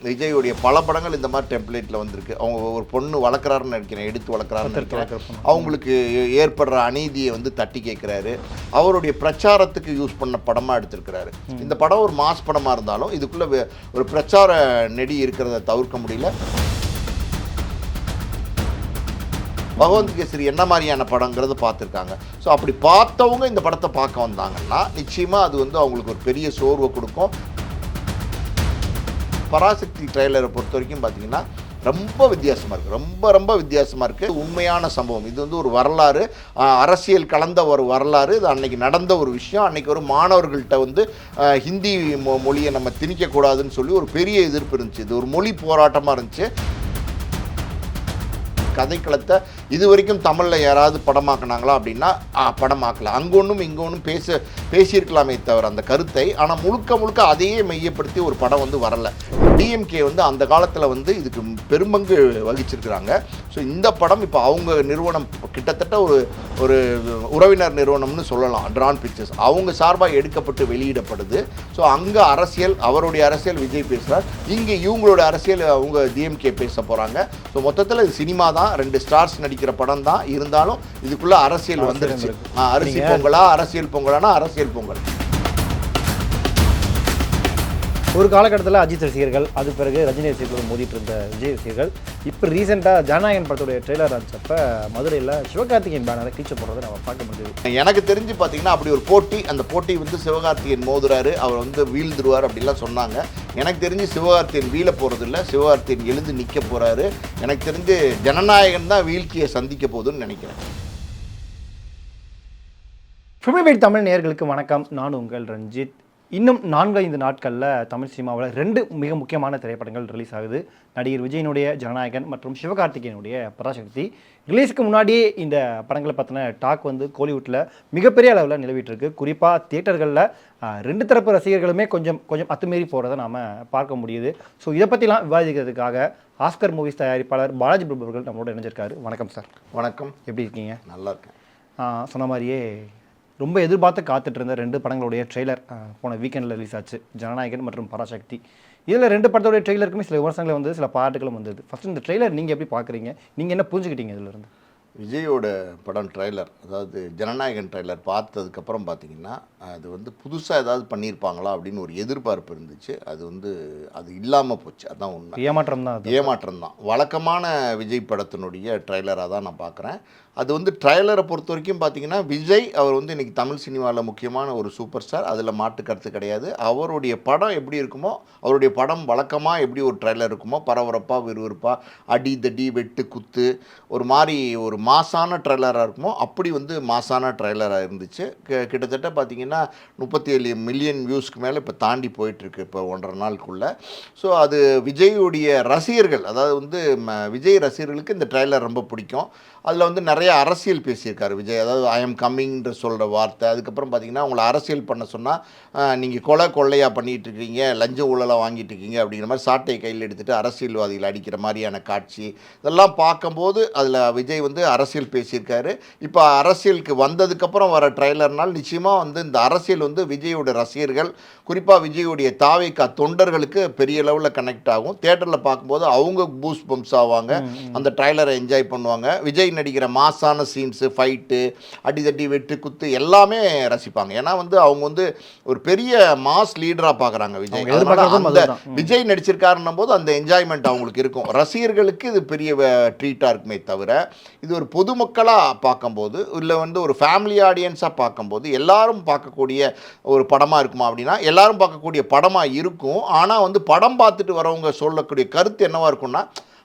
விஜயுடைய பல படங்கள் இந்த மாதிரி டெம்ப்ளேட்டில் வந்திருக்கு. அவங்க ஒரு பொண்ணு வளர்க்குறாருன்னு நினைக்கிறேன், எடுத்து வளர்க்குறாருன்னு நினைக்கிறேன். அவங்களுக்கு ஏற்படுற அநீதியை வந்து தட்டி கேட்குறாரு. அவருடைய பிரச்சாரத்துக்கு யூஸ் பண்ண படமாக எடுத்திருக்கிறாரு. இந்த படம் ஒரு மாஸ் படமாக இருந்தாலும் இதுக்குள்ளே ஒரு பிரச்சார நெடி இருக்கிறத தவிர்க்க முடியல. பகவந்த் கேசரி என்ன மாதிரியான படங்கிறத பார்த்துருக்காங்க. ஸோ அப்படி பார்த்தவங்க இந்த படத்தை பார்க்க வந்தாங்கன்னா நிச்சயமாக அது வந்து அவங்களுக்கு ஒரு பெரிய சோர்வை கொடுக்கும். பராசக்தி ட்ரெய்லரை பொறுத்த வரைக்கும் பார்த்தீங்கன்னா ரொம்ப வித்தியாசமாக இருக்குது, ரொம்ப வித்தியாசமாக இருக்குது. உண்மையான சம்பவம் இது வந்து ஒரு வரலாறு, அரசியல் கலந்த ஒரு வரலாறு. இது அன்னைக்கு நடந்த ஒரு விஷயம். அன்னைக்கு ஒரு மாணவர்கள்ட்ட வந்து ஹிந்தி மொழியை நம்ம திணிக்கக்கூடாதுன்னு சொல்லி ஒரு பெரிய எதிர்ப்பு இருந்துச்சு. இது ஒரு மொழி போராட்டமாக இருந்துச்சு. கதைக்களத்தை இது வரைக்கும் தமிழில் யாராவது படமாக்குனாங்களா அப்படின்னா படமாக்கல. அங்கே ஒன்றும் இங்கே ஒன்றும் பேசியிருக்கலாமே தவிர அந்த கருத்தை. ஆனால் முழுக்க அதையே மையப்படுத்தி ஒரு படம் வந்து வரலை. டிஎம்கே வந்து அந்த காலத்தில் வந்து இதுக்கு பெரும்பங்கு வகிச்சிருக்கிறாங்க. ஸோ இந்த படம் இப்போ அவங்க நிறுவனம் கிட்டத்தட்ட ஒரு உறவினர் நிறுவனம்னு சொல்லலாம், ட்ரான் பிக்சர்ஸ், அவங்க சார்பாக எடுக்கப்பட்டு வெளியிடப்படுது. ஸோ அங்கே அரசியல், அவருடைய அரசியல் விஜய் பேசுகிறார், இங்கே இவங்களோட அரசியல் அவங்க டிஎம்கே பேச போகிறாங்க. ஸோ மொத்தத்தில் இது சினிமா தான், 2 ஸ்டார்ஸ் நடிக்கிற படம் தான். இருந்தாலும் இதுக்குள்ளே அரசியல் வந்துருச்சு. அரிசி பொங்கலா அரசியல் பொங்கலானா அரசியல் பொங்கல். ஒரு காலகட்டத்தில் அஜித் ரசிகர்கள், அது பிறகு ரஜினி ரசிகர்கள் மோதிட்டு இருந்த விஜய் ரசிகர்கள் இப்போ ரீசெண்டாக ஜனநாயகன் படத்துடைய ட்ரெய்லர் ஆச்சப்போ மதுரையில் சிவகார்த்திகேயன் பேனரை கீழ்ச்சி போடுறதை நம்ம பார்க்க முடியுது. எனக்கு தெரிஞ்சு பார்த்தீங்கன்னா அப்படி ஒரு போட்டி, அந்த போட்டி வந்து சிவகார்த்திகேயன் மோதுறாரு, அவர் வந்து வீழ்ந்துருவார் அப்படிலாம் சொன்னாங்க. எனக்கு தெரிஞ்சு சிவகார்த்திகேயன் வீழ போகிறது இல்லை, சிவகார்த்திகேயன் எழுந்து நிற்க போகிறாரு. எனக்கு தெரிஞ்சு ஜனநாயகன் தான் வீழ்ச்சியை சந்திக்க போகுதுன்னு நினைக்கிறேன். ஃபில்மிபைட் தமிழ் நேயர்களுக்கு வணக்கம், நான் உங்கள் ரஞ்சித். இன்னும் 4-5 நாட்களில் தமிழ் சினிமாவில் 2 மிக முக்கியமான திரைப்படங்கள் ரிலீஸ் ஆகுது. நடிகர் விஜயனுடைய ஜனநாயகன் மற்றும் சிவகார்த்திகேயனுடைய பராசக்தி. ரிலீஸுக்கு முன்னாடியே இந்த படங்களை பற்றின டாக் வந்து கோலிவுட்டில் மிகப்பெரிய அளவில் நிலவிட்டு இருக்கு. குறிப்பாக தியேட்டர்களில் 2 தரப்பு ரசிகர்களுமே கொஞ்சம் அத்துமீறி போகிறத நாம் பார்க்க முடியுது. ஸோ இதை பற்றிலாம் விவாதிக்கிறதுக்காக ஆஸ்கர் மூவிஸ் தயாரிப்பாளர் பாலாஜி பிரபு அவர்கள் நம்மளோட இணைஞ்சிருக்காரு. வணக்கம் சார். வணக்கம். எப்படி இருக்கீங்க? நல்லா இருக்கேன். சொன்ன மாதிரியே ரொம்ப எதிர்பார்த்து காத்துட்டு இருந்த 2 படங்களுடைய ட்ரெய்லர் போன வீக்கெண்டில் ரிலீஸ் ஆச்சு, ஜனநாயகன் மற்றும் பராசக்தி. இதில் 2 படத்தோடைய ட்ரெய்லருக்குமே சில விமர்சனங்கள் வந்தது, சில பாராட்டுகளும் வந்தது. ஃபஸ்ட்டு இந்த ட்ரெய்லர் நீங்கள் எப்படி பார்க்குறீங்க? நீங்கள் என்ன புரிஞ்சுக்கிட்டீங்க இதிலிருந்து? விஜயோட படம் ட்ரெய்லர், அதாவது ஜனநாயகன் ட்ரெய்லர் பார்த்ததுக்கப்புறம் பார்த்தீங்கன்னா அது வந்து புதுசாக ஏதாவது பண்ணியிருப்பாங்களா அப்படின்னு ஒரு எதிர்பார்ப்பு இருந்துச்சு. அது இல்லாமல் போச்சு. அதுதான் உண்மை. ஏமாற்றம் தான். வழக்கமான விஜய் படத்தினுடைய ட்ரெய்லராக தான் நான் பார்க்குறேன். அது வந்து ட்ரெய்லரை பொறுத்த வரைக்கும் பார்த்தீங்கன்னா விஜய் அவர் வந்து இன்றைக்கி தமிழ் சினிமாவில் முக்கியமான ஒரு சூப்பர் ஸ்டார், அதில் மாட்டு கருத்து கிடையாது. அவருடைய படம் எப்படி இருக்குமோ, அவருடைய படம் வழக்கமாக எப்படி ஒரு ட்ரெய்லர் இருக்குமோ, பரபரப்பாக விறுவிறுப்பாக அடி தடி வெட்டு குத்து ஒரு மாதிரி ஒரு மாசான ட்ரெய்லராக இருக்குமோ அப்படி வந்து மாசான ட்ரெய்லராக இருந்துச்சு. கிட்டத்தட்ட பார்த்திங்கன்னா 37 மில்லியன் வியூஸ்க்கு மேலே இப்போ தாண்டி போயிட்டுருக்கு இப்போ 1.5 நாளுக்குள்ளே. ஸோ அது விஜயுடைய ரசிகர்கள், அதாவது வந்து விஜய் ரசிகர்களுக்கு இந்த ட்ரெய்லர் ரொம்ப பிடிக்கும். அதில் வந்து நிறைய அரசியல் பேசியிருக்காரு விஜய். அதாவது ஐ எம் கம்மிங்ன்ற சொல்கிற வார்த்தை. அதுக்கப்புறம் பார்த்திங்கன்னா உங்களை அரசியல் பண்ண சொன்னால் நீங்கள் கொள்ளையாக பண்ணிகிட்டு இருக்கீங்க, லஞ்ச ஊழலாக வாங்கிட்டு இருக்கீங்க அப்படிங்கிற மாதிரி சாட்டையை கையில் எடுத்துகிட்டு அரசியல்வாதிகள் அடிக்கிற மாதிரியான காட்சி இதெல்லாம் பார்க்கும்போது அதில் விஜய் வந்து அரசியல் பேசியிருக்காரு. இப்போ அரசியலுக்கு வந்ததுக்கப்புறம் வர ட்ரெய்லர்னால் நிச்சயமாக வந்து இந்த அரசியல் வந்து விஜயோட ரசிகர்கள், குறிப்பாக விஜயோடைய தாவேகா தொண்டர்களுக்கு பெரிய லெவலில் கனெக்ட் ஆகும். தியேட்டரில் பார்க்கும்போது அவங்க பூஸ்ட் பம்ப்ஸ் ஆவாங்க, அந்த ட்ரெய்லரை என்ஜாய் பண்ணுவாங்க. விஜய் நடிக்கிற மாசான சீன்ஸு, ஃபைட்டு, அடிதட்டி வெட்டு குத்து எல்லாமே ரசிப்பாங்க. ஏன்னா வந்து அவங்க வந்து ஒரு பெரிய மாஸ் லீடராக பார்க்குறாங்க விஜய். அந்த விஜய் நடிச்சிருக்காருன்னும் போது அந்த என்ஜாய்மெண்ட் அவங்களுக்கு இருக்கும். ரசிகர்களுக்கு இது பெரிய ட்ரீட்டாக இருக்குமே தவிர இது ஒரு பொதுமக்களாக பார்க்கும்போது, இல்லை வந்து ஒரு ஃபேமிலி ஆடியன்ஸாக பார்க்கும்போது எல்லாரும் பார்க்கக்கூடிய ஒரு படமாக இருக்குமா அப்படின்னா எல்லாரும் பார்க்கக்கூடிய படமாக இருக்கும். ஆனால் வந்து படம் பார்த்துட்டு வரவங்க சொல்லக்கூடிய கருத்து என்னவாக இருக்கும்னா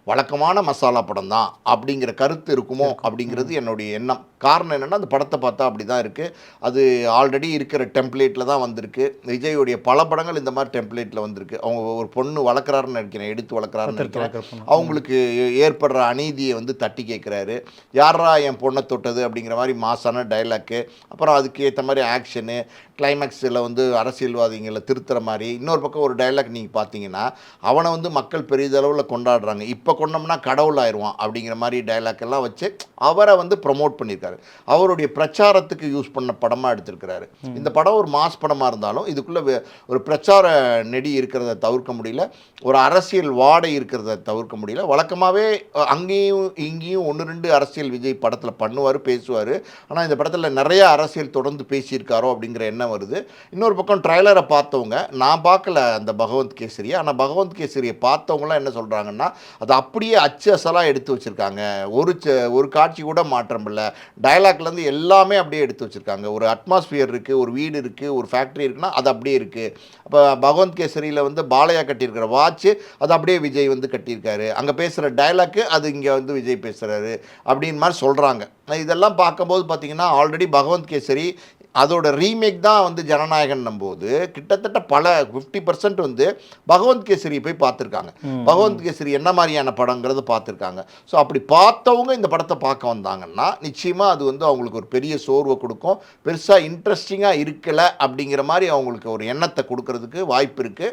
வழக்கமான மசாலா படம் தான் அப்படிங்கிற கருத்து இருக்குமோ அப்படிங்கிறது என்னுடைய எண்ணம். காரணம் என்னென்னா அந்த படத்தை பார்த்தா அப்படி தான் இருக்குது. அது ஆல்ரெடி இருக்கிற டெம்ப்ளேட்டில் தான் வந்திருக்கு. விஜயுடைய பல படங்கள் இந்த மாதிரி டெம்ப்ளேட்டில் வந்திருக்கு. அவங்க ஒரு பொண்ணு வளர்க்குறாருன்னு நினைக்கிறேன், எடுத்து வளர்க்குறாருன்னு நினைக்கிறேன். அவங்களுக்கு ஏற்படுற அநீதியை வந்து தட்டி கேட்குறாரு. யாரா என் பொண்ணை தொட்டது அப்படிங்கிற மாதிரி மாசான டைலாக்கு, அப்புறம் அதுக்கு ஏற்ற மாதிரி ஆக்ஷனு, கிளைமேக்ஸில் வந்து அரசியல்வாதிகளை திருத்துற மாதிரி. இன்னொரு பக்கம் ஒரு டைலாக் நீங்கள் பார்த்தீங்கன்னா அவனை வந்து மக்கள் பெரிதளவில் கொண்டாடுறாங்க, இப்போ கொண்டோம்னா கடவுள் ஆயிடுவான் அப்படிங்கிற மாதிரி டைலாக் எல்லாம் வச்சு அவரை வந்து ப்ரொமோட் பண்ணியிருக்காரு. எடுத்திருக்காரு. அவருடைய பிரச்சாரத்துக்கு யூஸ் பண்ண படமாக எடுத்திருக்கிறாரு. இந்த படம் ஒரு மாஸ் படமாக இருந்தாலும் இதுக்குள்ளே ஒரு பிரச்சார நெடி இருக்கிறத தவிர்க்க முடியல, ஒரு அரசியல் வாடை இருக்கிறத தவிர்க்க முடியல. வழக்கமாகவே அங்கேயும் இங்கேயும் 1-2 அரசியல் விஜய் படத்தில் பண்ணுவார், பேசுவார். ஆனால் இந்த படத்தில் நிறைய அரசியல் தொடர்ந்து பேசியிருக்காரோ அப்படிங்கிற எண்ணம் வருது. இன்னொரு பக்கம் ட்ரைலரை பார்த்தவங்க, நான் பார்க்கல அந்த பகவந்த் கேசரியை, ஆனால் பகவந்த் கேசரியை பார்த்தவங்களாம் என்ன சொல்கிறாங்கன்னா, அது அப்படியே அச்சு அசலாக எடுத்து வச்சுருக்காங்க. ஒரு காட்சி கூட மாற்றம் இல்லை, டயலாக்லேருந்து எல்லாமே அப்படியே எடுத்து வச்சுருக்காங்க. ஒரு அட்மாஸ்பியர் இருக்குது, ஒரு வீடு இருக்குது, ஒரு ஃபேக்ட்ரி இருக்குன்னா அது அப்படியே இருக்குது. அப்போ பகவந்த் கேசரியில் வந்து பாலையா கட்டியிருக்கிற வாட்ச்சு அது அப்படியே விஜய் வந்து கட்டியிருக்காரு. அங்கே பேசுகிற டயலாக்கு அது இங்கே வந்து விஜய் பேசுகிறாரு அப்படின்னு மாதிரி சொல்கிறாங்க. இதெல்லாம் பார்க்கும்போது பார்த்தீங்கன்னா ஆல்ரெடி பகவந்த் கேசரி அதோட ரீமேக் தான் வந்து ஜனநாயகன் போது கிட்டத்தட்ட பல 50% வந்து பகவந்த் கேசரி போய் பார்த்துருக்காங்க. பகவந்த் கேசரி என்ன மாதிரியான படங்கிறது பார்த்துருக்காங்க. ஸோ அப்படி பார்த்தவங்க இந்த படத்தை பார்க்க வந்தாங்கன்னா நிச்சயமாக அது வந்து அவங்களுக்கு ஒரு பெரிய சோர்வை கொடுக்கும். பெருசாக இன்ட்ரெஸ்டிங்காக இருக்கலை அப்படிங்கிற மாதிரி அவங்களுக்கு ஒரு எண்ணத்தை கொடுக்கறதுக்கு வாய்ப்பு இருக்குது.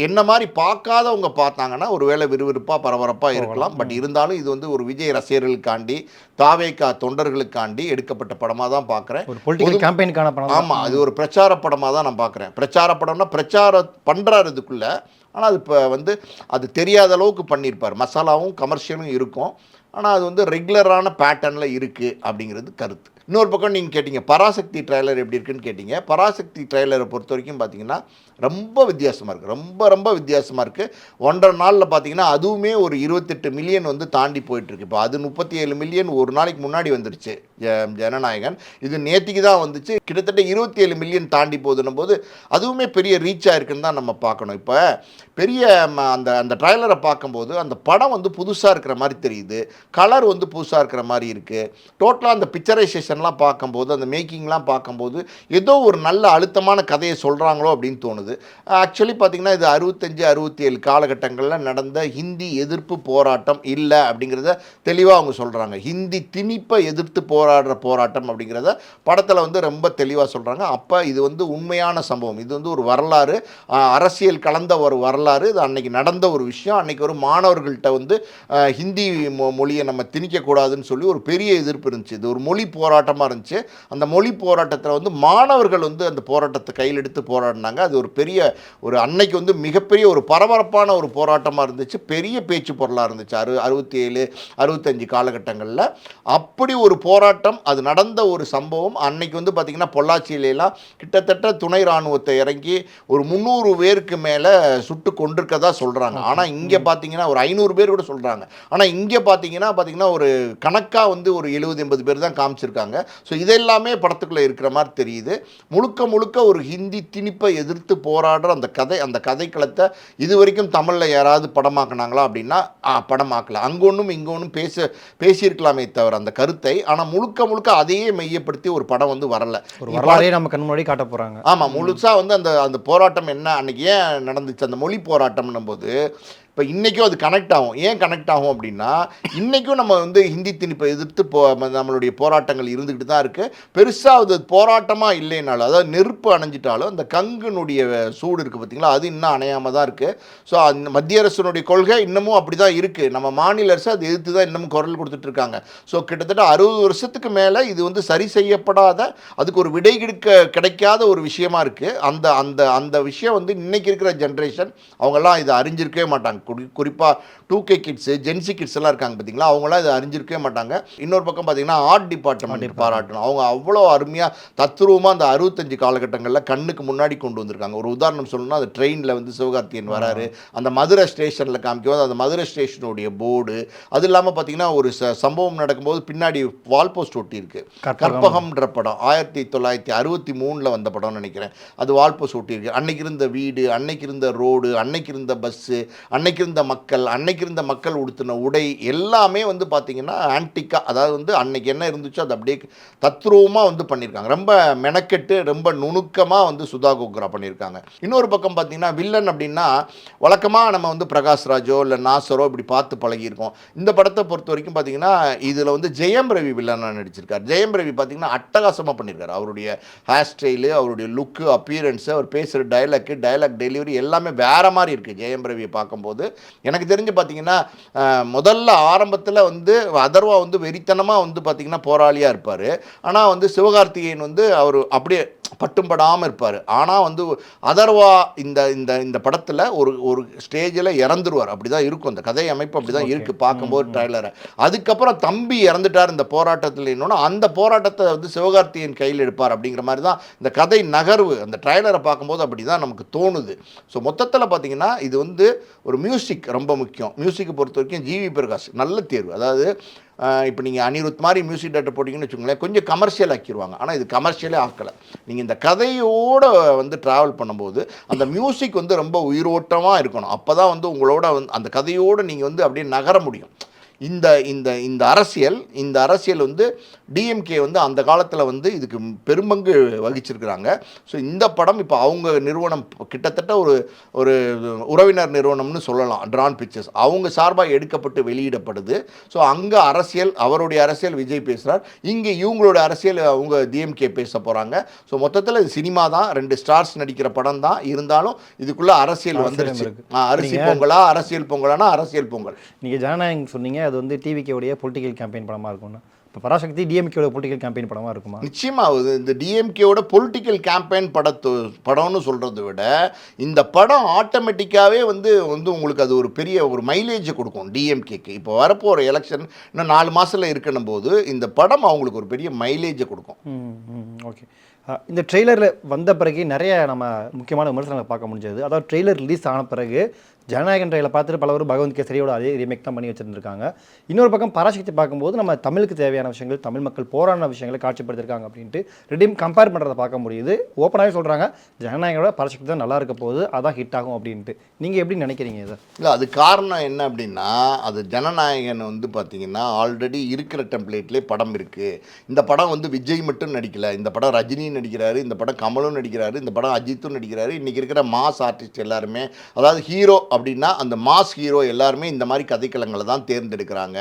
என்ன மாதிரி பார்க்காதவங்க பார்த்தாங்கன்னா ஒருவேளை விறுவிறுப்பாக பரபரப்பாக இருக்கலாம். பட் இருந்தாலும் இது வந்து ஒரு விஜய் ரசிகர்களுக்காண்டி, தாவேகா தொண்டர்களுக்காண்டி எடுக்கப்பட்ட படமாக தான் பார்க்குறேன். ஒரு பொலிட்டிக்கல் கேம்பெயினுக்கான படம். ஆமாம், அது ஒரு பிரச்சார படமாக தான் நான் பார்க்குறேன். பிரச்சார படம்னா பிரச்சாரம் பண்ணுறாரு இதுக்குள்ளே, ஆனால் அது இப்போ வந்து அது தெரியாத அளவுக்கு பண்ணியிருப்பார். மசாலாவும் கமர்ஷியலும் இருக்கும், ஆனால் அது வந்து ரெகுலரான பேட்டர்னில் இருக்குது அப்படிங்கிறது கருத்து. இன்னொரு பக்கம் நீங்கள் கேட்டிங்க பராசக்தி ட்ரைலர் எப்படி இருக்குன்னு கேட்டிங்க. பராசக்தி ட்ரைலரை பொறுத்த வரைக்கும் பார்த்தீங்கன்னா ரொம்ப வித்தியாசமாக இருக்குது. ரொம்ப வித்தியாசமாக இருக்குது. 1.5 நாளில் பார்த்தீங்கன்னா அதுவுமே ஒரு 28 மில்லியன் வந்து தாண்டி போயிட்டுருக்கு. இப்போ அது 37 மில்லியன் ஒரு நாளைக்கு முன்னாடி வந்துருச்சு ஜனநாயகன். இது நேற்றுக்கு தான் வந்துச்சு. கிட்டத்தட்ட 27 மில்லியன் தாண்டி போகுதுன்னும் போது அதுவுமே பெரிய ரீச் ஆகிருக்குன்னு தான் நம்ம பார்க்கணும். இப்போ பெரிய அந்த ட்ரைலரை பார்க்கும்போது அந்த படம் வந்து புதுசாக இருக்கிற மாதிரி தெரியுது, கலர் வந்து புதுசாக இருக்கிற மாதிரி இருக்குது. டோட்டலாக அந்த பிக்சரைசேஷன்லாம் பார்க்கும்போது, அந்த மேக்கிங்லாம் பார்க்கும்போது ஏதோ ஒரு நல்ல அழுத்தமான கதையை சொல்கிறாங்களோ அப்படின்னு தோணுது. ஆக்சுவலி பார்த்திங்கன்னா இது 65-67 காலகட்டங்களில் நடந்த ஹிந்தி எதிர்ப்பு போராட்டம் இல்லை அப்படிங்கிறத தெளிவாக அவங்க சொல்கிறாங்க. ஹிந்தி திணிப்பை எதிர்த்து போராடுற போராட்டம் அப்படிங்கிறத படத்தில் வந்து ரொம்ப தெளிவாக சொல்கிறாங்க. அப்போ இது வந்து உண்மையான சம்பவம், இது வந்து ஒரு வரலாறு, அரசியல் கலந்த ஒரு வரலாறு. இது அன்னைக்கு நடந்த ஒரு விஷயம். அன்னைக்கு ஒரு மாணவர்கள்ட்ட வந்து ஹிந்தி மொழியை நம்ம திணிக்கக்கூடாதுன்னு சொல்லி ஒரு பெரிய எதிர்ப்பு இருந்துச்சு. இது ஒரு மொழி போராட்டமாக இருந்துச்சு. அந்த மொழி போராட்டத்தில் வந்து மாணவர்கள் வந்து அந்த போராட்டத்தை கையில் எடுத்து போராடினாங்க. அது ஒரு பெரிய ஒரு அன்னைக்கு வந்து மிகப்பெரிய ஒரு பரபரப்பான ஒரு போராட்டமாக இருந்துச்சு. பெரிய பேச்சு பொருளாக இருந்துச்சு 67-65 காலகட்டங்களில். அப்படி ஒரு போராட்டம், அது நடந்த ஒரு சம்பவம். அன்னைக்கு வந்து பார்த்திங்கன்னா பொள்ளாச்சியிலாம் கிட்டத்தட்ட துணை இராணுவத்தை இறங்கி ஒரு 300 பேருக்கு மேலே சுட்டு கொண்டிருக்கதா சொல்கிறாங்க. ஆனால் இங்கே பார்த்தீங்கன்னா ஒரு 500 பேர் கூட சொல்கிறாங்க. ஆனால் இங்கே பார்த்தீங்கன்னா ஒரு கணக்காக வந்து ஒரு 70-80 பேர் தான் காமிச்சிருக்காங்க. ஸோ இதெல்லாமே படத்துக்குள்ளே இருக்கிற மாதிரி தெரியுது. முழுக்க ஒரு ஹிந்தி திணிப்பை எதிர்த்து போராடுற அந்த கதைக்களத்தை இது வரைக்கும் தமிழில் யாராவது படமாக்குனாங்களா அப்படின்னா படமாக்கல. அங்கே ஒன்றும் இங்கே ஒன்றும் பேசியிருக்கலாமே தவிர அந்த கருத்தை. ஆனால் முழுக்க அதையே மையப்படுத்தி ஒரு படம் வந்து வரல. ஒரு வரலாறே நம்ம கண் முன்னாடி காட்ட போகிறாங்க. ஆமாம், முழுசாக வந்து அந்த போராட்டம் என்ன அன்றைக்கி ஏன் நடந்துச்சு, அந்த மொழி போராட்டம்னும் போது இப்போ இன்றைக்கும் அது கனெக்ட் ஆகும். ஏன் கனெக்ட் ஆகும் அப்படின்னா இன்றைக்கும் நம்ம வந்து ஹிந்தி திணிப்பை எதிர்த்து நம்மளுடைய போராட்டங்கள் இருந்துக்கிட்டு தான் இருக்குது. பெருசாக அது போராட்டமாக இல்லைனாலும், அதாவது நெருப்பு அணைஞ்சிட்டாலும் அந்த கங்குனுடைய சூடு இருக்குது பார்த்திங்களா, அது இன்னும் அணையாமல் தான் இருக்குது. ஸோ அந்த மத்திய அரசினுடைய கொள்கை இன்னமும் அப்படி தான் இருக்குது. நம்ம மாநில அரசு அதை எதிர்த்து தான் இன்னமும் குரல் கொடுத்துட்ருக்காங்க. ஸோ கிட்டத்தட்ட 60 வருஷத்துக்கு மேலே இது வந்து சரி செய்யப்படாத, அதுக்கு ஒரு விடை கிடைக்காத ஒரு விஷயமா இருக்குது. அந்த விஷயம் வந்து இன்றைக்கி இருக்கிற ஜென்ரேஷன் அவங்கெல்லாம் இதை அறிஞ்சிருக்கவே மாட்டாங்க. குறிப்பாக 2K கிட்ஸு, ஜென்சி கிட்ஸ் எல்லாம் இருக்காங்க பார்த்தீங்களா, அவங்களாம் இதை அறிஞ்சிருக்கவே மாட்டாங்க. இன்னொரு பக்கம் பார்த்தீங்கன்னா ஆர்ட் டிபார்ட்மெண்ட் பாராட்டணும். அவங்க அவ்வளோ அருமையாக தத்ரூபமாக அந்த 65 காலகட்டங்களில் கண்ணுக்கு முன்னாடி கொண்டு வந்திருக்காங்க. ஒரு உதாரணம் சொல்லணும்னா, அது ட்ரெயினில் வந்து சிவகார்த்திகேயன் வராரு, அந்த மதுரை ஸ்டேஷனில் காமிக்கும்போது அந்த மதுரை ஸ்டேஷனுடைய போர்டு, அது இல்லாமல் பார்த்தீங்கன்னா ஒரு சம்பவம் நடக்கும்போது பின்னாடி வால் போஸ்ட் ஒட்டி இருக்கு. கற்பகம்ன்ற படம் 1963 வந்த படம்னு நினைக்கிறேன். அது வால் போஸ்ட் ஒட்டி இருக்கு. அன்னைக்கு இருந்த வீடு, அன்னைக்கு இருந்த ரோடு, அன்னைக்கு இருந்த பஸ்ஸு, அன்னைக்கு இருந்த மக்கள் உடுத்தின உடை எல்லாமே வந்து பார்த்தீங்கன்னா ஆன்டிக்கா, அதாவது வந்து அன்னைக்கு என்ன இருந்துச்சோ அது அப்படியே தத்ரூபமாக வந்து பண்ணியிருக்காங்க. ரொம்ப மெனக்கெட்டு ரொம்ப நுணுக்கமாக வந்து சுதா கோக்ரா பண்ணியிருக்காங்க. இன்னொரு பக்கம் பார்த்தீங்கன்னா வில்லன் அப்படின்னா வழக்கமாக நம்ம வந்து பிரகாஷ் ராஜோ இல்லை நாசரோ இப்படி பார்த்து பழகியிருக்கோம். இந்த படத்தை பொறுத்த வரைக்கும் பார்த்தீங்கன்னா இதில் வந்து ஜெயம் ரவி வில்லனாக நடிச்சிருக்கார். ஜெயம் ரவி பார்த்தீங்கன்னா அட்டகாசமாக பண்ணியிருக்காரு. அவருடைய ஹேர் ஸ்டைலு, அவருடைய லுக்கு, அப்பியரன்ஸு, அவர் பேசுகிற டைலாக் டெலிவரி எல்லாமே வேறு மாதிரி இருக்குது ஜெயம் ரவியை பார்க்கும்போது. பார்க்கும்போது எனக்கு தெரிஞ்சு பார்த்தீங்கன்னா முதல்ல ஆரம்பத்தில் வந்து அதர்வா வந்து வெறித்தனமாக வந்து பார்த்திங்கன்னா போராளியாக இருப்பார். ஆனால் வந்து சிவகார்த்திகேயன் வந்து அவர் அப்படியே பட்டும் படாமல் இருப்பார். ஆனால் வந்து அதர்வா இந்த இந்த இந்த படத்தில் ஒரு ஸ்டேஜில் இறந்துருவார். அப்படி தான் இருக்கும், அந்த கதை அமைப்பு அப்படி தான் இருக்குது பார்க்கும்போது ட்ரைலரை. அதுக்கப்புறம் தம்பி இறந்துட்டார் இந்த போராட்டத்தில். இன்னொன்று அந்த போராட்டத்தை வந்து சிவகார்த்திகேயன் கையில் எடுப்பார் அப்படிங்கிற மாதிரி தான் இந்த கதை நகர்வு அந்த ட்ரைலரை பார்க்கும்போது அப்படி தான் நமக்கு தோணுது. ஸோ மொத்தத்தில் பார்த்திங்கன்னா இது வந்து ஒரு மியூசிக் ரொம்ப முக்கியம். மியூசிக்கை பொறுத்த வரைக்கும் ஜிவி பிரகாஷ் நல்ல தேர்வு. அதாவது இப்போ நீங்கள் அனிருத் மாதிரி மியூசிக் டேரக்டர் போட்டிங்கன்னு வச்சுக்கோங்களேன், கொஞ்சம் கமர்ஷியல் ஆக்கிடுவாங்க. ஆனால் இது கமர்ஷியலே ஆக்கலை. நீங்கள் இந்த கதையோடு வந்து ட்ராவல் பண்ணும்போது அந்த மியூசிக் வந்து ரொம்ப உயிரோட்டமாக இருக்கணும். அப்போ தான் வந்து உங்களோட வந்து அந்த கதையோடு நீங்கள் வந்து அப்படியே நகர முடியும். இந்த இந்த இந்த அரசியல் வந்து டிஎம்கே வந்து அந்த காலத்தில் வந்து இதுக்கு பெரும்பங்கு வகிச்சிருக்கிறாங்க. ஸோ இந்த படம் இப்போ அவங்க நிறுவனம் கிட்டத்தட்ட ஒரு உறவினர் நிறுவனம்னு சொல்லலாம், ட்ரான் பிக்சர்ஸ், அவங்க சார்பாக எடுக்கப்பட்டு வெளியிடப்படுது. ஸோ அங்கே அவருடைய அரசியல் விஜய் பேசுகிறார், இங்கே இவங்களோட அரசியல் அவங்க டிஎம்கே பேச போகிறாங்க. ஸோ மொத்தத்தில் இது சினிமா தான், 2 ஸ்டார்ஸ் நடிக்கிற படம் தான். இருந்தாலும் இதுக்குள்ளே அரசியல் வந்துருச்சு. அரசியல் பொங்கலானா அரசியல் பொங்கல். நீங்கள் ஜனநாயகம் சொன்னீங்க, அது வந்து டிவிகேவுடைய பொலிட்டிக்கல் கேம்பெயின் படமாக இருக்கும்னா, இப்போ பராசக்தி டிஎம்கேவோட பொலிட்டிக்கல் கேம்பெயின் படமாக இருக்குமா? நிச்சயமாக இந்த டிஎம்கேவோட பொலிட்டிக்கல் கேம்பெயின் படம்னு சொல்கிறத விட இந்த படம் ஆட்டோமேட்டிக்காகவே வந்து உங்களுக்கு அது ஒரு பெரிய ஒரு மைலேஜை கொடுக்கும் டிஎம்கேக்கு. இப்போ வரப்போகிற எலெக்ஷன் இன்னும் 4 மாதத்தில் இருக்கணும் போது இந்த படம் அவங்களுக்கு ஒரு பெரிய மைலேஜை கொடுக்கும். ஓகே. இந்த ட்ரெய்லரில் வந்த பிறகு நிறைய நம்ம முக்கியமான விமர்சனங்களை பார்க்க முடிஞ்சது. அதாவது ட்ரெய்லர் ரிலீஸ் ஆன பிறகு ஜனநாயகன் ட்ரெயிலை பார்த்துட்டு பலவர் பகவந்த் கேசரியோட அதே ரீமேக் தான் பண்ணி வச்சுருந்துருக்காங்க. இன்னொரு பக்கம் பராசக்தி பார்க்கும்போது நம்ம தமிழுக்கு தேவையான விஷயங்கள், தமிழ் மக்கள் போராடின விஷயங்களை காட்சிப்படுத்திருக்காங்க அப்படின்ட்டு ரெண்டையும் கம்பேர் பண்ணுறதை பார்க்க முடியுது. ஓப்பனாகவே சொல்கிறாங்க ஜனநாயகனோட பராசக்தி தான் நல்லா இருக்க போகுது, அதான் ஹிட் ஆகும் அப்படின்ட்டு. நீங்கள் எப்படி நினைக்கிறீங்க இதை? இல்லை, அது காரணம் என்ன அப்படின்னா, அது ஜனநாயகன் வந்து பார்த்திங்கன்னா ஆல்ரெடி இருக்கிற டெம்ப்ளேட்லேயே படம் இருக்குது. இந்த படம் வந்து விஜய் மட்டும் நடிக்கலை, இந்த படம் ரஜினியும் நடிக்கிறாரு, இந்த படம் கமலும் நடிக்கிறாரு, இந்த படம் அஜித்தும் நடிக்கிறாரு. இன்றைக்கி இருக்கிற மாஸ் ஆர்டிஸ்ட் எல்லாருமே, அதாவது ஹீரோ அப்படின்னா அந்த மாஸ் ஹீரோ எல்லாருமே இந்த மாதிரி கதைக்களங்களை தான் தேர்ந்தெடுக்கிறாங்க.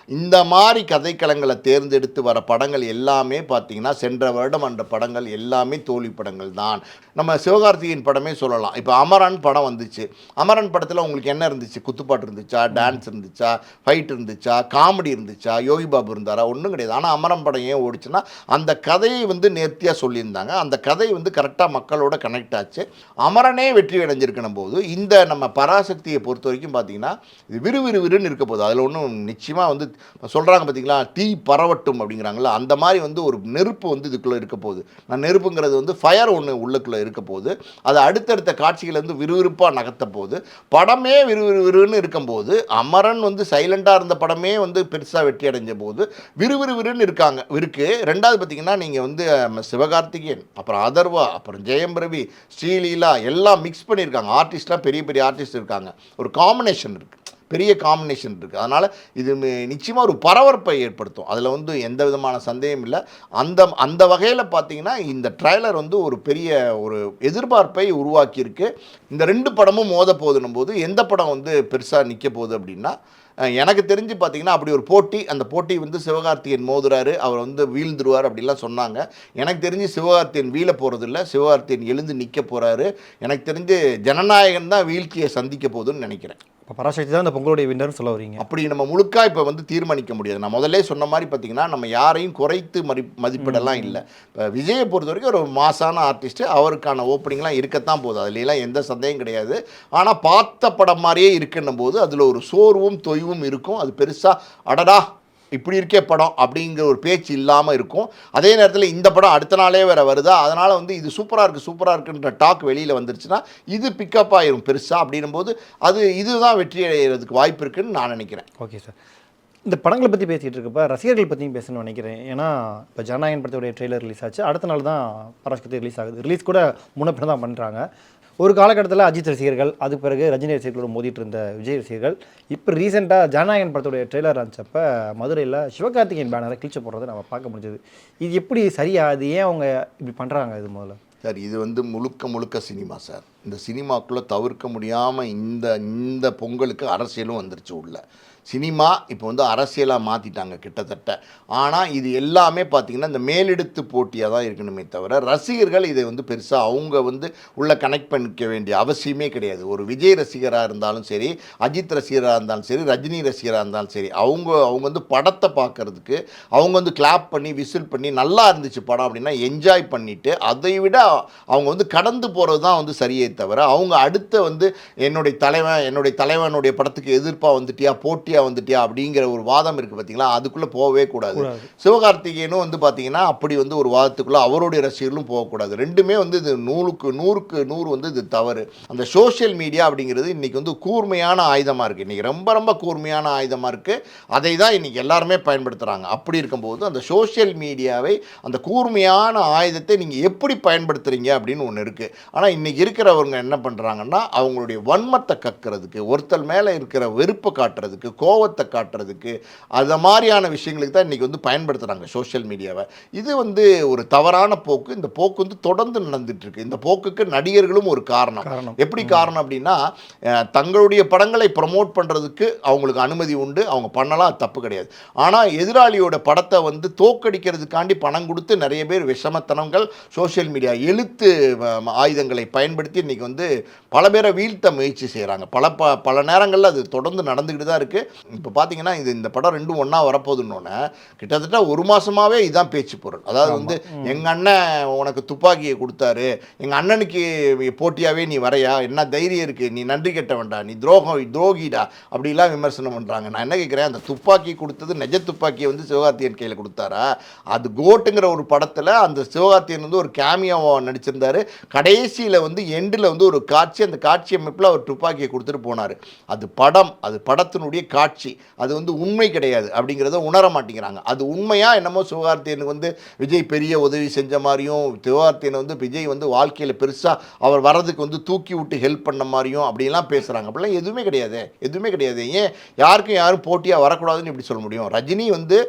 இந்த மாதிரி கதைக்களங்களை தேர்ந்தெடுத்து வர படங்கள் எல்லாமே பார்த்திங்கன்னா சென்ற வருடம் அந்த படங்கள் எல்லாமே தோல்வி படங்கள் தான். நம்ம சிவகார்த்திகேயன் படமே சொல்லலாம். இப்போ அமரன் படம் வந்துச்சு. அமரன் படத்தில் உங்களுக்கு என்ன இருந்துச்சு? குத்துப்பாட்டு இருந்துச்சா, டான்ஸ் இருந்துச்சா, ஃபைட் இருந்துச்சா, காமெடி இருந்துச்சா, யோகி பாபு இருந்தாரா? ஒன்றும் கிடையாது. ஆனால் அமரன் படம் ஏன் ஓடிச்சுன்னா அந்த கதையை வந்து நேர்த்தியாக சொல்லியிருந்தாங்க. அந்த கதை வந்து கரெக்டாக மக்களோட கனெக்ட் ஆச்சு. அமரனே வெற்றி அடைஞ்சிருக்கணும் போது இந்த நம்ம பராசக்தியை பொறுத்த வரைக்கும் பார்த்தீங்கன்னா இது விறுவிறுவிறுன்னு இருக்க போகுது. அதில் ஒன்றும் நிச்சயமாக வந்து சொல்கிறாங்க பார்த்தீங்களா, தீ பரவட்டும் அப்படிங்கிறாங்களா, அந்த மாதிரி வந்து ஒரு நெருப்பு வந்து இதுக்குள்ளே இருக்க போகுது. நெருப்புங்கிறது வந்து ஃபயர் ஒன்று உள்ளுக்குள்ளே இருக்க போகுது. அது அடுத்தடுத்த காட்சிகள் வந்து விறுவிறுப்பாக நகர்த்த போகுது. படமே விறுவிறுவிறுன்னு இருக்கும்போது அமரன் வந்து சைலண்டாக இருந்த படமே வந்து பெருசாக வெற்றி அடைஞ்ச போது விறுவிறுவிறுன்னு இருக்குது. ரெண்டாவது பார்த்தீங்கன்னா நீங்கள் வந்து சிவகார்த்திகேயன், அப்புறம் அதர்வா, அப்புறம் ஜெயம் ரவி, ஸ்ரீலீலா எல்லாம் மிக்ஸ் பண்ணியிருக்காங்க. ஆர்டிஸ்ட்லாம் பெரிய பெரிய ஆர்டிஸ்ட் இருக்காங்க. ஒரு காம்பினேஷன் இருக்குது, பெரிய காம்பினேஷன் இருக்குது. அதனால் இது நிச்சயமாக ஒரு பரபரப்பை ஏற்படுத்தும். அதில் வந்து எந்த விதமான சந்தேகம் இல்லை. அந்த வகையில் பார்த்தீங்கன்னா இந்த ட்ரைலர் வந்து ஒரு பெரிய ஒரு எதிர்பார்ப்பை உருவாக்கியிருக்கு. இந்த 2 படமும் மோத போதுன்னும் போது எந்த படம் வந்து பெருசாக நிற்க போகுது அப்படின்னா, எனக்கு தெரிஞ்சு பார்த்தீங்கன்னா அப்படி ஒரு போட்டி, அந்த போட்டி வந்து சிவகார்த்திகேயன் மோதுறாரு, அவர் வந்து வீழ்ந்துருவார் அப்படிலாம் சொன்னாங்க. எனக்கு தெரிஞ்சு சிவகார்த்திகேயன் வீழ போகிறதில்ல, சிவகார்த்திகேயன் எழுந்து நிற்க போகிறாரு. எனக்கு தெரிஞ்சு ஜனநாயகன் தான் வீழ்ச்சியை சந்திக்க போகுதுன்னு நினைக்கிறேன். இப்போ பராசக்தி தான் இந்த பொங்கலுடைய வின்னர்னு சொல்ல வரீங்க? அப்படி நம்ம முழுக்கா இப்போ வந்து தீர்மானிக்க முடியாது. நான் முதல்ல சொன்ன மாதிரி பார்த்தீங்கன்னா நம்ம யாரையும் குறைத்து மதிப்பிடலாம் இல்லை. இப்போ விஜயை பொறுத்த வரைக்கும் ஒரு மாசான ஆர்டிஸ்ட்டு, அவருக்கான ஓப்பனிங்லாம் இருக்கத்தான் போகுது, அதுலாம் எந்த சந்தேகம் கிடையாது. ஆனால் பார்த்த படம் மாதிரியே இருக்குன்னும் போது அதில் ஒரு சோர்வும் தொய்வும் இருக்கும். அது பெருசாக அடடா இப்படி இருக்கே படம் அப்படிங்கிற ஒரு பேச்சு இல்லாமல் இருக்கும். அதே நேரத்தில் இந்த படம் அடுத்த நாளே வேறு வருதா, அதனால் வந்து இது சூப்பராக இருக்குன்ற டாக் வெளியில் வந்துருச்சுன்னா இது பிக்கப் ஆகிரும் பெருசாக. அப்படின்னும் போது இதுதான் வெற்றி அடைகிறதுக்கு வாய்ப்பு இருக்குதுன்னு நான் நினைக்கிறேன். ஓகே சார், இந்த படங்களை பற்றி பேசிகிட்டு இருக்கப்போ ரசிகர்கள் பற்றியும் பேசணும்னு நினைக்கிறேன். ஏன்னா இப்போ ஜனநாயகன் படத்துடைய ட்ரெய்லர் ரிலீஸ் ஆச்சு, அடுத்த நாள் தான் பராசக்தி ரிலீஸ் ஆகுது. ரிலீஸ் கூட முன்னப்பின தான் பண்ணுறாங்க. ஒரு காலகட்டத்தில் அஜித் ரசிகர்கள், அதுக்கு பிறகு ரஜினி ரசிகர்களோட மோதிட்டு இருந்த விஜய் ரசிகர்கள், இப்போ ரீசெண்டாக ஜனநாயகன் படத்துடைய ட்ரெய்லர் ஆச்சப்போ மதுரையில் சிவகார்த்திகேயன் பேனரை கிழிச்சு போடுறதை நம்ம பார்க்க முடிஞ்சது. இது எப்படி சரியா? அது ஏன் அவங்க இப்படி பண்ணுறாங்க? இது முதல்ல சார், இது வந்து முழுக்க சினிமா சார். இந்த சினிமாக்குள்ளே தவிர்க்க முடியாமல் இந்த பொங்கலுக்கு அரசியலும் வந்துருச்சு உள்ள. சினிமா இப்போ வந்து அரசியலாக மாற்றிட்டாங்க கிட்டத்தட்ட. ஆனால் இது எல்லாமே பார்த்திங்கன்னா இந்த மேலெடுத்து போட்டியாக தான் இருக்கணுமே தவிர ரசிகர்கள் இதை வந்து பெருசாக அவங்க வந்து உள்ளே கனெக்ட் பண்ணிக்க வேண்டிய அவசியமே கிடையாது. ஒரு விஜய் ரசிகராக இருந்தாலும் சரி, அஜித் ரசிகராக இருந்தாலும் சரி, ரஜினி ரசிகராக இருந்தாலும் சரி, அவங்க வந்து படத்தை பார்க்குறதுக்கு அவங்க வந்து கிளாப் பண்ணி விசில் பண்ணி நல்லா இருந்துச்சு படம் அப்படின்னா என்ஜாய் பண்ணிவிட்டு அதை விட அவங்க வந்து கடந்து போகிறது தான் வந்து சரியே தவிர அவங்க அடுத்த வந்து என்னுடைய தலைவனுடைய படத்துக்கு எதிர்ப்பாக வந்துட்டியா போட்டி வந்துட்டியா அப்படிங்கிற ஒரு வாதம் இருக்குது பார்த்தீங்களா, அதுக்குள்ளே போகவே கூடாது. சிவகார்த்திகேயனும் வந்து பார்த்தீங்கன்னா அப்படி வந்து ஒரு வாதத்துக்குள்ளே அவருடைய ரசிகர்களும் போகக்கூடாது. ரெண்டுமே வந்து இது 100க்கு 100 வந்து இது தவறு. அந்த சோஷியல் மீடியா அப்படிங்கிறது இன்றைக்கி வந்து கூர்மையான ஆயுதமாக இருக்குது. இன்றைக்கி ரொம்ப கூர்மையான ஆயுதமாக இருக்குது. அதை தான் இன்றைக்கி எல்லாருமே பயன்படுத்துகிறாங்க. அப்படி இருக்கும்போது அந்த சோஷியல் மீடியாவை அந்த கூர்மையான ஆயுதத்தை நீங்கள் எப்படி பயன்படுத்துகிறீங்க அப்படின்னு ஒன்று இருக்குது. ஆனால் இன்றைக்கி இருக்கிறவங்க என்ன பண்ணுறாங்கன்னா அவங்களுடைய வன்மத்தை கக்கிறதுக்கு, ஒருத்தர் மேலே இருக்கிற வெறுப்பை காட்டுறதுக்கு, கோவத்தை காட்டுறதுக்கு, அந்த மாதிரியான விஷயங்களுக்கு தான் இன்றைக்கி வந்து பயன்படுத்துகிறாங்க சோஷியல் மீடியாவை. இது வந்து ஒரு தவறான போக்கு. இந்த போக்கு வந்து தொடர்ந்து நடந்துகிட்ருக்கு. இந்த போக்குக்கு நடிகர்களும் ஒரு காரணம். எப்படி காரணம் அப்படின்னா தங்களுடைய படங்களை ப்ரமோட் பண்ணுறதுக்கு அவங்களுக்கு அனுமதி உண்டு, அவங்க பண்ணலாம், அது தப்பு கிடையாது. ஆனால் எதிராளியோட படத்தை வந்து தோக்கடிக்கிறதுக்காண்டி பணம் கொடுத்து நிறைய பேர் விஷமத்தனங்கள் சோஷியல் மீடியா எழுத்து ஆயுதங்களை பயன்படுத்தி இன்றைக்கி வந்து பல பேரை வீழ்த்த முயற்சி செய்கிறாங்க. பல நேரங்களில் அது தொடர்ந்து நடந்துக்கிட்டு தான் இருக்குது. இப்போ பார்த்தீங்கன்னா இந்த படம் ரெண்டும் ஒன்றா வரப்போகுதுன்னொன்னே கிட்டத்தட்ட ஒரு மாதமாகவே இதுதான் பேச்சு பொருள். அதாவது வந்து எங்கள் அண்ணன் உனக்கு துப்பாக்கியை கொடுத்தாரு, எங்கள் அண்ணனுக்கு போட்டியாகவே நீ வரையா, என்ன தைரியம் இருக்குது, நீ நன்றி கெட்ட வேண்டாம், நீ துரோகிடா அப்படிலாம் விமர்சனம் பண்ணுறாங்க. நான் என்ன கேட்குறேன், அந்த துப்பாக்கி கொடுத்தது நெஜ துப்பாக்கியை வந்து சிவகார்த்திகேயன் கையில் கொடுத்தாரா? அது கோட்டுங்கிற ஒரு படத்தில் அந்த சிவகார்த்திகேயன் வந்து ஒரு கேமியாவை நடிச்சிருந்தார். கடைசியில் வந்து எண்டில் வந்து ஒரு காட்சி, அந்த காட்சி அமைப்பில் அவர் துப்பாக்கியை கொடுத்துட்டு போனார். அது படம், அது படத்தினுடைய காட்சி, அது வந்து உண்மை கிடையாது அப்படிங்கிறத உணர மாட்டேங்கிறாங்க. அது உண்மையா என்னமோ சிவகார்த்திகேயனுக்கு வந்து விஜய் பெரிய உதவி செஞ்ச மாதிரியும், சிவகார்த்திகேயன் வந்து விஜய் வந்து வாழ்க்கையில் பெருசாக அவர் வர்றதுக்கு வந்து தூக்கி விட்டு ஹெல்ப் பண்ண மாதிரியும் அப்படிலாம் பேசுகிறாங்க. அப்படிலாம் எதுவுமே கிடையாது. ஏன் யாரும் போட்டியாக வரக்கூடாதுன்னு இப்படி சொல்ல முடியும்? ரஜினி வந்து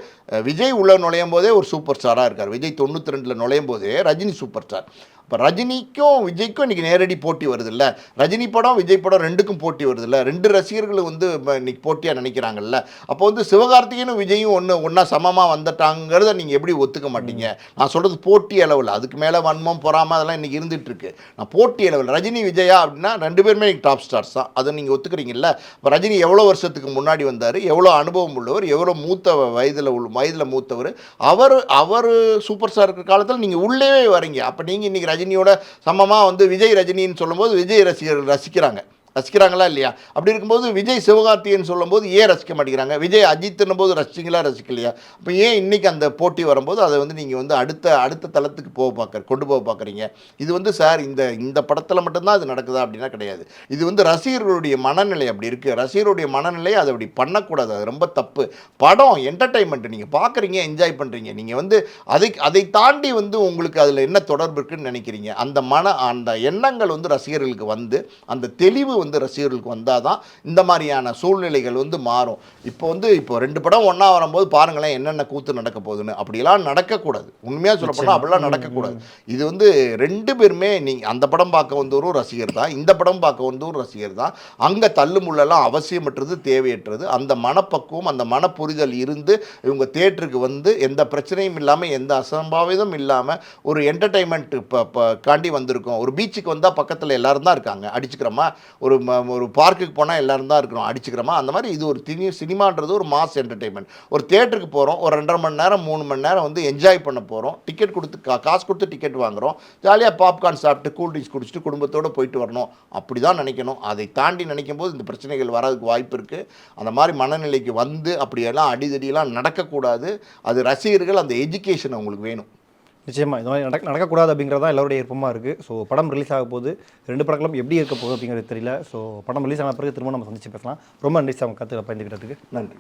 விஜய் உள்ள நுழையும் போதே ஒரு சூப்பர் ஸ்டாராக இருக்கார். விஜய் 92 நுழையும் போதே ரஜினி சூப்பர் ஸ்டார். இப்போ ரஜினிக்கும் விஜய்க்கும் இன்றைக்கி நேரடி போட்டி வருது இல்லை, ரஜினி படம் விஜய் படம் ரெண்டுக்கும் போட்டி வருது இல்லை, ரெண்டு ரசிகர்கள் வந்து இன்றைக்கி போட்டியாக நினைக்கிறாங்கல்ல. அப்போ வந்து சிவகார்த்திகேயனும் விஜயும் ஒன்றா சமமாக வந்துட்டாங்கிறத நீங்கள் எப்படி ஒத்துக்க மாட்டீங்க? நான் சொல்கிறது போட்டி அளவில், அதுக்கு மேலே வன்மம் பொறாமல் அதெல்லாம் இன்றைக்கி இருந்துகிட்ருக்கு. நான் போட்டி அளவில் ரஜினி விஜயா அப்படின்னா ரெண்டு பேருமே இன்றைக்கி டாப் ஸ்டார்ஸ் தான், அதை நீங்கள் ஒத்துக்கிறீங்கல்ல. இப்போ ரஜினி எவ்வளோ வருஷத்துக்கு முன்னாடி வந்தார், எவ்வளோ அனுபவம் உள்ளவர், எவ்வளோ வயதில் மூத்தவர், அவர் சூப்பர் ஸ்டார் இருக்கிற காலத்தில் நீங்கள் உள்ளே வரீங்க. அப்போ நீங்கள் இன்றைக்கி ரஜினியோட சமமாக வந்து விஜய் ரஜினின்னு சொல்லும்போது விஜய் ரசிகர்கள் ரசிக்கிறாங்களா இல்லையா? அப்படி இருக்கும்போது விஜய் சிவகார்த்திகேயன் சொல்லும்போது ஏன் ரசிக்க மாட்டேங்கிறாங்க? விஜய் அஜித்னும் போது ரசிச்சிங்களா ரசிக்கலையா? இப்போ ஏன் இன்றைக்கி அந்த போட்டி வரும்போது அதை வந்து நீங்கள் வந்து அடுத்த தளத்துக்கு கொண்டு போக பார்க்குறீங்க? இது வந்து சார் இந்த படத்தில் மட்டும்தான் அது நடக்குதா அப்படின்னா கிடையாது. இது வந்து ரசிகர்களுடைய மனநிலை அப்படி இருக்குது. ரசிகருடைய மனநிலை அதை அப்படி பண்ணக்கூடாது, அது ரொம்ப தப்பு. படம் என்டர்டைன்மெண்ட், நீங்கள் பார்க்குறீங்க, என்ஜாய் பண்ணுறீங்க. நீங்கள் வந்து அதை தாண்டி வந்து உங்களுக்கு அதில் என்ன தொடர்பு இருக்குன்னு நினைக்கிறீங்க? அந்த எண்ணங்கள் வந்து ரசிகர்களுக்கு வந்து அந்த தெளிவு வந்து ரசிகர்களுக்கு வந்தால் தான் இந்த மாதிரியான சூழ்நிலைகள் வந்து மாறும். இப்போ ரெண்டு படம் ஒன்றா வரும்போது பாருங்களேன் என்னென்ன கூத்து நடக்க போகுதுன்னு. அப்படிலாம் நடக்கக்கூடாது. உண்மையாக சொல்லப்போனால் அப்படிலாம் நடக்கக்கூடாது. இது வந்து ரெண்டு பேருமே நீங்கள் அந்த படம் பார்க்க வந்தவரும் ரசிகர் தான், இந்த படம் பார்க்க வந்தவரும் ரசிகர் தான். அங்கே தள்ளுமுள்ளெல்லாம் அவசியமற்றது, தேவையற்றது. அந்த மனப்பக்குவம், அந்த மனப்புரிதல் இருந்து இவங்க தேட்டருக்கு வந்து எந்த பிரச்சனையும் இல்லாமல், எந்த அசம்பாவிதம் இல்லாமல் ஒரு என்டர்டைன்மெண்ட் காண்டி வந்திருக்கோம். ஒரு பீச்சுக்கு வந்தால் பக்கத்தில் எல்லாரும் தான் இருக்காங்க, அடிச்சுக்கிறோமா? ஒரு பார்க்குக்கு போனால் எல்லாரும் தான் இருக்கிறோம், அடிச்சுக்கிறோமா? அந்த மாதிரி இது ஒரு சினிமான்றது ஒரு மாஸ் என்டர்டெயின்மெண்ட். ஒரு தேட்டருக்கு போகிறோம், ஒரு 2.5 மணி நேரம் 3 மணி நேரம் வந்து என்ஜாய் பண்ண போகிறோம். டிக்கெட் கொடுத்து காசு கொடுத்து டிக்கெட் வாங்குகிறோம், ஜாலியாக பாப்கார்ன் சாப்பிட்டு கூல் ட்ரிங்க்ஸ் குடிச்சிட்டு குடும்பத்தோடு போயிட்டு வரணும். அப்படி தான் நினைக்கணும். அதை தாண்டி நினைக்கும் போது இந்த பிரச்சனைகள் வரதுக்கு வாய்ப்பு இருக்குது. அந்த மாதிரி மனநிலைக்கு வந்து அப்படியெல்லாம் அடிதடியெல்லாம் நடக்கக்கூடாது. அது ரசிகர்கள் அந்த எஜுகேஷன் அவங்களுக்கு வேணும். நிச்சயமாக இந்த மாதிரி நடக்கக்கூடாது அப்படிங்கிறதான் எல்லாருடைய விருப்பமாக இருக்குது. ஸோ படம் ரிலீஸ் ஆக போகுது, 2 படங்களும் எப்படி இருக்க போகுது அப்படிங்கிறது தெரியல. ஸோ படம் ரிலீஸ் ஆன பிறகு திரும்ப நம்ம சந்திச்சு பேசலாம். ரொம்ப நன்றி சார், அவங்க கருத்துக்களை பயந்துக்கிட்டதுக்கு. நன்றி.